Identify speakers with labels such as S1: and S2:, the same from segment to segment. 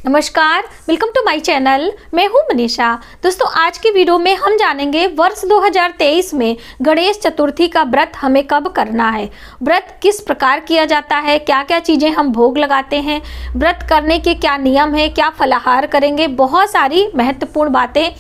S1: नमस्कार, welcome to my channel. मैं हूं मनीषा। दोस्तों, आज की वीडियो में हम जानेंगे वर्ष 2023 में गणेश चतुर्थी का व्रत हमें कब करना है, व्रत किस प्रकार किया जाता है, क्या क्या चीज़ें हम भोग लगाते हैं, व्रत करने के क्या नियम है, क्या फलाहार करेंगे। बहुत सारी महत्वपूर्ण बातें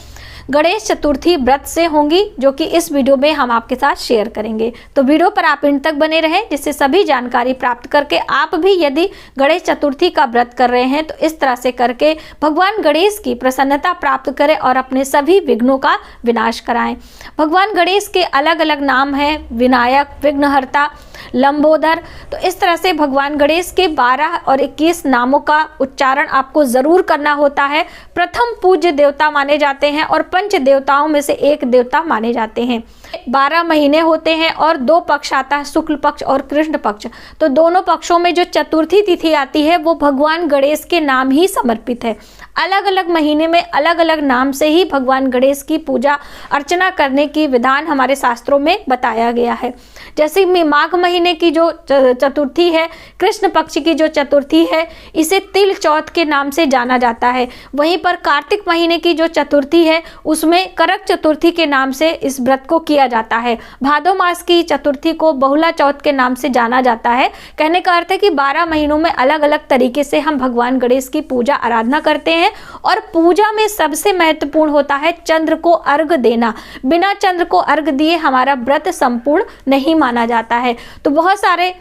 S1: गणेश चतुर्थी व्रत से होंगी जो कि इस वीडियो में हम आपके साथ शेयर करेंगे। तो वीडियो पर आप इन तक बने रहें जिससे सभी जानकारी प्राप्त करके आप भी यदि गणेश चतुर्थी का व्रत कर रहे हैं तो इस तरह से करके भगवान गणेश की प्रसन्नता प्राप्त करें और अपने सभी विघ्नों का विनाश कराएं। भगवान गणेश के अलग अलग नाम हैं, विनायक, विघ्नहर्ता, लंबोदर। तो इस तरह से भगवान गणेश के 12 और 21 नामों का उच्चारण आपको जरूर करना होता है। प्रथम पूज्य देवता माने जाते हैं और पंच देवताओं में से एक देवता माने जाते हैं। 12 महीने होते हैं और 2 पक्ष आता है, शुक्ल पक्ष और कृष्ण पक्ष। तो दोनों पक्षों में जो चतुर्थी तिथि आती है वो भगवान गणेश के नाम ही समर्पित है। अलग अलग महीने में अलग अलग नाम से ही भगवान गणेश की पूजा अर्चना करने की विधान हमारे शास्त्रों में बताया गया है। जैसे माघ महीने की जो चतुर्थी है, कृष्ण पक्ष की जो चतुर्थी है, इसे तिल चौथ के नाम से जाना जाता है। वहीं पर कार्तिक महीने की जो चतुर्थी है उसमें करक चतुर्थी के नाम से इस व्रत को किया जाता है। भादो मास की चतुर्थी को बहुला चौथ के नाम से जाना जाता है। कहने का अर्थ है कि 12 महीनों में अलग अलग तरीके से हम भगवान गणेश की पूजा आराधना करते हैं और पूजा में सबसे महत्वपूर्ण होता है चंद्र को अर्घ देना। बिना चंद्र को अर्घ दिए हमारा व्रत संपूर्ण नहीं माना जाता है। तो बहुत सारे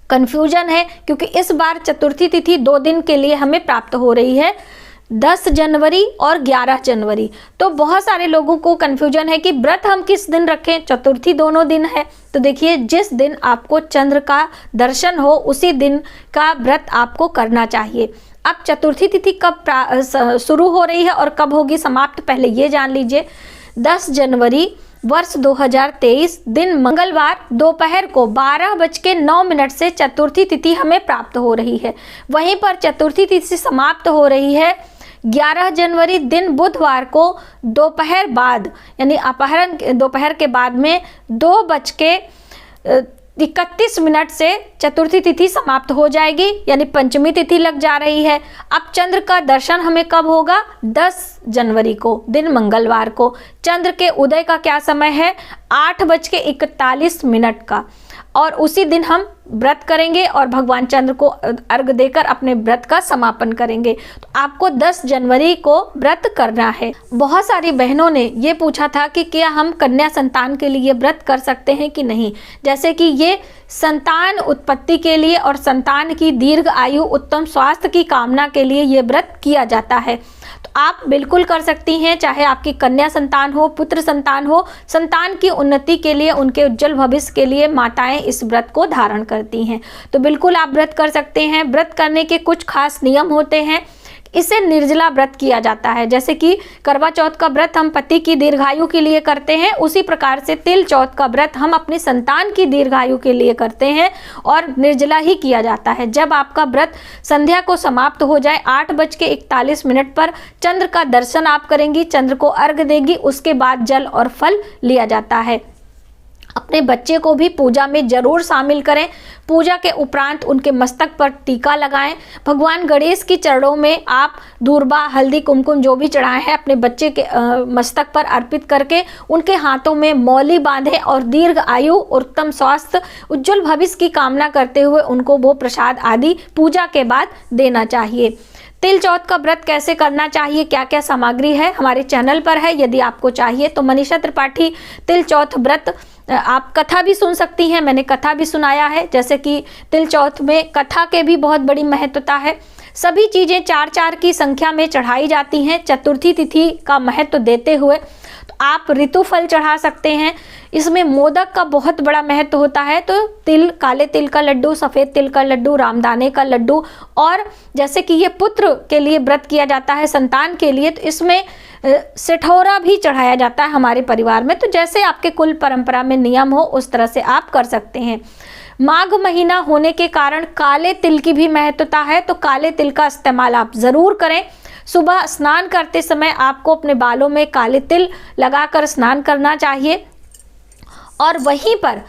S1: कंफ्यूजन है क्योंकि इस बार चतुर्थी तिथि 2 दिन के लिए हमें प्राप्त हो रही है, 10 जनवरी और 11 जनवरी। तो बहुत सारे लोगों को कंफ्यूजन है कि व्रत हम किस दिन रखें, चतुर्थी दोनों दिन है। तो देखिए, जिस दिन आपको चंद्र का दर्शन हो उसी दिन का व्रत आपको करना चाहिए। अब चतुर्थी तिथि कब शुरू हो रही है और कब होगी समाप्त, पहले ये जान लीजिए। 10 जनवरी वर्ष 2023 दिन मंगलवार दोपहर को 12:09 से चतुर्थी तिथि हमें प्राप्त हो रही है। वहीं पर चतुर्थी तिथि समाप्त हो रही है 11 जनवरी दिन बुधवार को दोपहर बाद, यानी अपहरण दोपहर के बाद में 2:31 से चतुर्थी तिथि समाप्त हो जाएगी, यानी पंचमी तिथि लग जा रही है। अब चंद्र का दर्शन हमें कब होगा? 10 जनवरी को दिन मंगलवार को। चंद्र के उदय का क्या समय है? 8:41 का। और उसी दिन हम व्रत करेंगे और भगवान चंद्र को अर्घ देकर अपने व्रत का समापन करेंगे। तो आपको 10 जनवरी को व्रत करना है। बहुत सारी बहनों ने ये पूछा था कि क्या हम कन्या संतान के लिए व्रत कर सकते हैं कि नहीं। जैसे कि ये संतान उत्पत्ति के लिए और संतान की दीर्घ आयु, उत्तम स्वास्थ्य की कामना के लिए ये व्रत किया जाता है। तो आप बिल्कुल कर सकती हैं, चाहे आपकी कन्या संतान हो, पुत्र संतान हो। संतान की उन्नति के लिए, उनके उज्जवल भविष्य के लिए माताएं इस व्रत को धारण करती हैं। तो बिल्कुल आप व्रत कर सकते हैं। व्रत करने के कुछ खास नियम होते हैं। इसे निर्जला व्रत किया जाता है। जैसे कि करवा चौथ का व्रत हम पति की दीर्घायु के लिए करते हैं, उसी प्रकार से तिल चौथ का व्रत हम अपनी संतान की दीर्घायु के लिए करते हैं और निर्जला ही किया जाता है। जब आपका व्रत संध्या को समाप्त हो जाए 8:41 पर चंद्र का दर्शन आप करेंगी, चंद्र को अर्घ देगी, उसके बाद जल और फल लिया जाता है। अपने बच्चे को भी पूजा में जरूर शामिल करें। पूजा के उपरांत उनके मस्तक पर टीका लगाएं। भगवान गणेश की चरणों में आप दूर्बा, हल्दी, कुमकुम जो भी चढ़ाए हैं अपने बच्चे के मस्तक पर अर्पित करके उनके हाथों में मौली बांधें और दीर्घ आयु, उत्तम स्वास्थ्य, उज्जवल भविष्य की कामना करते हुए उनको वो प्रसाद आदि पूजा के बाद देना चाहिए। तिल चौथ का व्रत कैसे करना चाहिए, क्या क्या सामग्री है, हमारे चैनल पर है। यदि आपको चाहिए तो मनीषा त्रिपाठी तिल चौथ व्रत, आप कथा भी सुन सकती हैं। मैंने कथा भी सुनाया है। जैसे कि तिल चौथ में कथा के भी बहुत बड़ी महत्वता है। सभी चीज़ें 4-4 की संख्या में चढ़ाई जाती हैं चतुर्थी तिथि का महत्व देते हुए। तो आप ऋतु फल चढ़ा सकते हैं। इसमें मोदक का बहुत बड़ा महत्व होता है। तो तिल, काले तिल का लड्डू, सफ़ेद तिल का लड्डू, रामदाने का लड्डू, और जैसे कि ये पुत्र के लिए व्रत किया जाता है, संतान के लिए, तो इसमें सिठौरा भी चढ़ाया जाता है हमारे परिवार में। तो जैसे आपके कुल परंपरा में नियम हो उस तरह से आप कर सकते हैं। माघ महीना होने के कारण काले तिल की भी महत्वता है। तो काले तिल का इस्तेमाल आप ज़रूर करें। सुबह स्नान करते समय आपको अपने बालों में काले तिल लगाकर स्नान करना चाहिए। और वहीं पर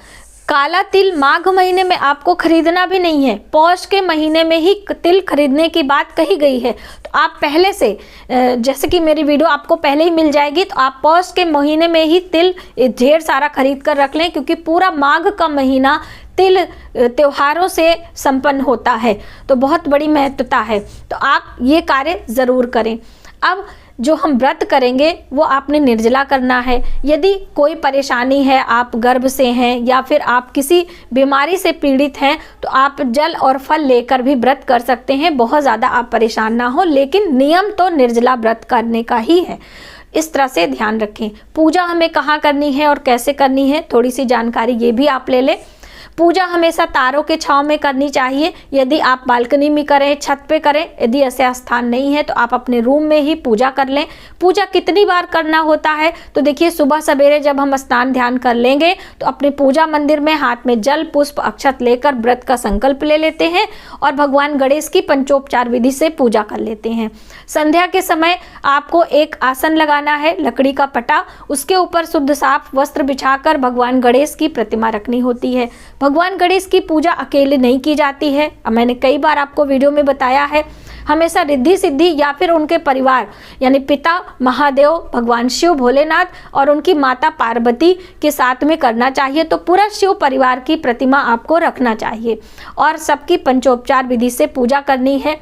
S1: काला तिल माघ महीने में आपको खरीदना भी नहीं है, पौष के महीने में ही तिल खरीदने की बात कही गई है। तो आप पहले से, जैसे कि मेरी वीडियो आपको पहले ही मिल जाएगी, तो आप पौष के महीने में ही तिल ढेर सारा खरीद कर रख लें, क्योंकि पूरा माघ का महीना तिल त्योहारों से संपन्न होता है, तो बहुत बड़ी महत्वता है। तो आप ये कार्य ज़रूर करें। अब जो हम व्रत करेंगे वो आपने निर्जला करना है। यदि कोई परेशानी है, आप गर्भ से हैं या फिर आप किसी बीमारी से पीड़ित हैं, तो आप जल और फल लेकर भी व्रत कर सकते हैं। बहुत ज़्यादा आप परेशान ना हो, लेकिन नियम तो निर्जला व्रत करने का ही है। इस तरह से ध्यान रखें। पूजा हमें कहाँ करनी है और कैसे करनी है, थोड़ी सी जानकारी ये भी आप ले लें। पूजा हमेशा तारों के छांव में करनी चाहिए। यदि आप बालकनी में करें, छत पे करें, यदि ऐसा स्थान नहीं है तो आप अपने रूम में ही पूजा कर लें। पूजा कितनी बार करना होता है, तो देखिए सुबह सवेरे जब हम स्नान ध्यान कर लेंगे तो अपने पूजा मंदिर में हाथ में जल पुष्प अक्षत लेकर व्रत का संकल्प ले लेते हैं और भगवान गणेश की पंचोपचार विधि से पूजा कर लेते हैं। संध्या के समय आपको एक आसन लगाना है, लकड़ी का पटा, उसके ऊपर शुद्ध साफ वस्त्र बिछाकर भगवान गणेश की प्रतिमा रखनी होती है। भगवान गणेश की पूजा अकेले नहीं की जाती है, मैंने कई बार आपको वीडियो में बताया है। हमेशा रिद्धि सिद्धि या फिर उनके परिवार यानी पिता महादेव, भगवान शिव भोलेनाथ और उनकी माता पार्वती के साथ में करना चाहिए। तो पूरा शिव परिवार की प्रतिमा आपको रखना चाहिए और सबकी पंचोपचार विधि से पूजा करनी है।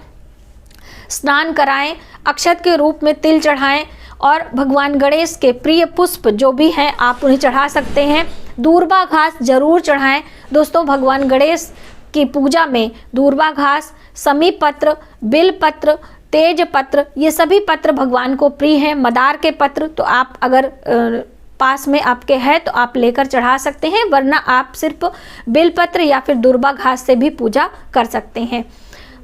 S1: स्नान कराएं, अक्षत के रूप में तिल चढ़ाएं और भगवान गणेश के प्रिय पुष्प जो भी हैं आप उन्हें चढ़ा सकते हैं। दूर्वा घास जरूर चढ़ाएं। दोस्तों, भगवान गणेश की पूजा में दूर्वा घास, समी पत्र, बिल पत्र, तेज पत्र, ये सभी पत्र भगवान को प्रिय हैं। मदार के पत्र तो आप अगर पास में आपके है तो आप लेकर चढ़ा सकते हैं, वरना आप सिर्फ बिल पत्र या फिर दूर्वा घास से भी पूजा कर सकते हैं।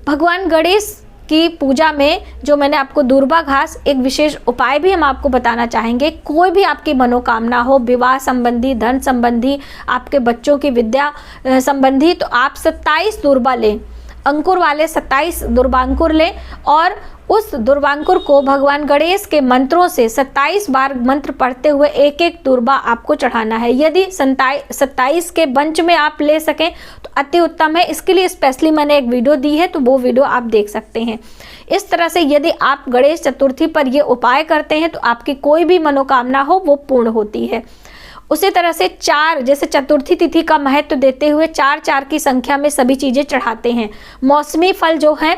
S1: भगवान गणेश की पूजा में जो मैंने आपको दूर्वा घास, एक विशेष उपाय भी हम आपको बताना चाहेंगे। कोई भी आपकी मनोकामना हो, विवाह संबंधी, धन संबंधी, आपके बच्चों की विद्या संबंधी, तो आप 27 दूर्वा लें, अंकुर वाले 27 दुर्वांकुर लें और उस दुर्वांकुर को भगवान गणेश के मंत्रों से 27 बार मंत्र पढ़ते हुए एक एक दूर्वा आपको चढ़ाना है। यदि 27 के बंच में आप ले सकें तो अति उत्तम है। इसके लिए स्पेशली मैंने एक वीडियो दी है, तो वो वीडियो आप देख सकते हैं। इस तरह से यदि आप गणेश चतुर्थी पर ये उपाय करते हैं तो आपकी कोई भी मनोकामना हो वो पूर्ण होती है। उसी तरह से 4, जैसे चतुर्थी तिथि का महत्व देते हुए 4 की संख्या में सभी चीज़ें चढ़ाते हैं। मौसमी फल जो हैं,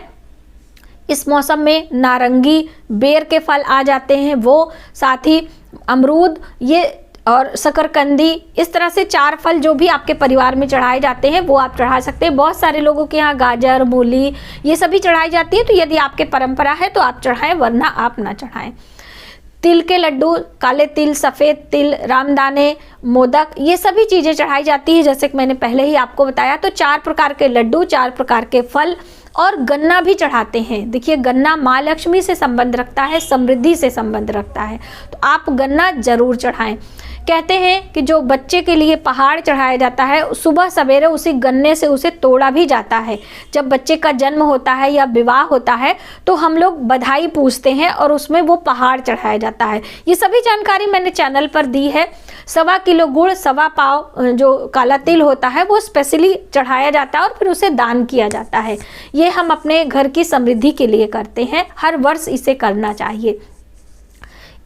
S1: इस मौसम में नारंगी, बेर के फल आ जाते हैं, वो साथ ही अमरूद, ये और शकरकंदी, इस तरह से 4 फल जो भी आपके परिवार में चढ़ाए जाते हैं वो आप चढ़ा सकते हैं। बहुत सारे लोगों के यहाँ गाजर, मूली, ये सभी चढ़ाई जाती है, तो यदि आपके परंपरा है तो आप चढ़ाएं, वरना आप ना चढ़ाएं। तिल के लड्डू, काले तिल, सफ़ेद तिल, रामदाने, मोदक, ये सभी चीज़ें चढ़ाई जाती है, जैसे कि मैंने पहले ही आपको बताया। तो 4 प्रकार के लड्डू, 4 प्रकार के फल और गन्ना भी चढ़ाते हैं। देखिए, गन्ना माँ लक्ष्मी से संबंध रखता है, समृद्धि से संबंध रखता है, तो आप गन्ना जरूर चढ़ाएं। कहते हैं कि जो बच्चे के लिए पहाड़ चढ़ाया जाता है, सुबह सवेरे उसी गन्ने से उसे तोड़ा भी जाता है। जब बच्चे का जन्म होता है या विवाह होता है तो हम लोग बधाई पूछते हैं और उसमें वो पहाड़ चढ़ाया जाता है। ये सभी जानकारी मैंने चैनल पर दी है। 1.25 किलो गुड़, 1.25 पाव जो काला तिल होता है वो स्पेशली चढ़ाया जाता है और फिर उसे दान किया जाता है। ये हम अपने घर की समृद्धि के लिए करते हैं, हर वर्ष इसे करना चाहिए।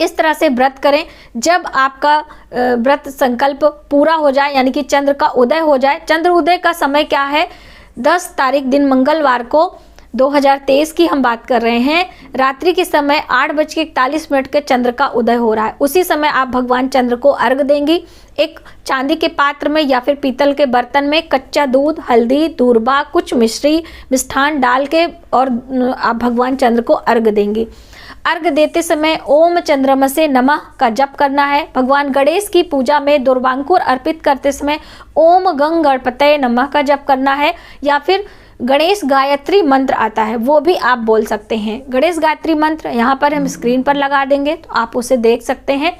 S1: इस तरह से व्रत करें। जब आपका व्रत संकल्प पूरा हो जाए, यानी कि चंद्र का उदय हो जाए, चंद्र उदय का समय क्या है, 10 तारीख दिन मंगलवार को 2023 की हम बात कर रहे हैं, रात्रि के समय 8:41 के चंद्र का उदय हो रहा है। उसी समय आप भगवान चंद्र को अर्घ देंगी। एक चांदी के पात्र में या फिर पीतल के बर्तन में कच्चा दूध, हल्दी, दूर्वा, कुछ मिश्री, मिष्ठान डाल के और आप भगवान चंद्र को अर्घ देंगी। अर्घ देते समय ओम चंद्रमसे नमः का जप करना है। भगवान गणेश की पूजा में दुर्वांकुर अर्पित करते समय ओम गंग गणपतये नमः का जप करना है, या फिर गणेश गायत्री मंत्र आता है वो भी आप बोल सकते हैं। गणेश गायत्री मंत्र यहाँ पर हम स्क्रीन पर लगा देंगे तो आप उसे देख सकते हैं।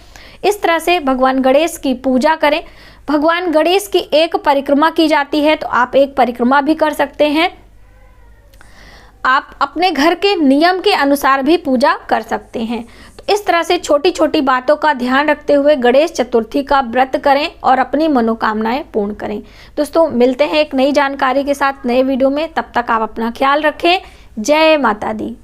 S1: इस तरह से भगवान गणेश की पूजा करें। भगवान गणेश की एक परिक्रमा की जाती है, तो आप एक परिक्रमा भी कर सकते हैं। आप अपने घर के नियम के अनुसार भी पूजा कर सकते हैं। तो इस तरह से छोटी छोटी बातों का ध्यान रखते हुए गणेश चतुर्थी का व्रत करें और अपनी मनोकामनाएं पूर्ण करें। दोस्तों मिलते हैं एक नई जानकारी के साथ नए वीडियो में, तब तक आप अपना ख्याल रखें। जय माता दी।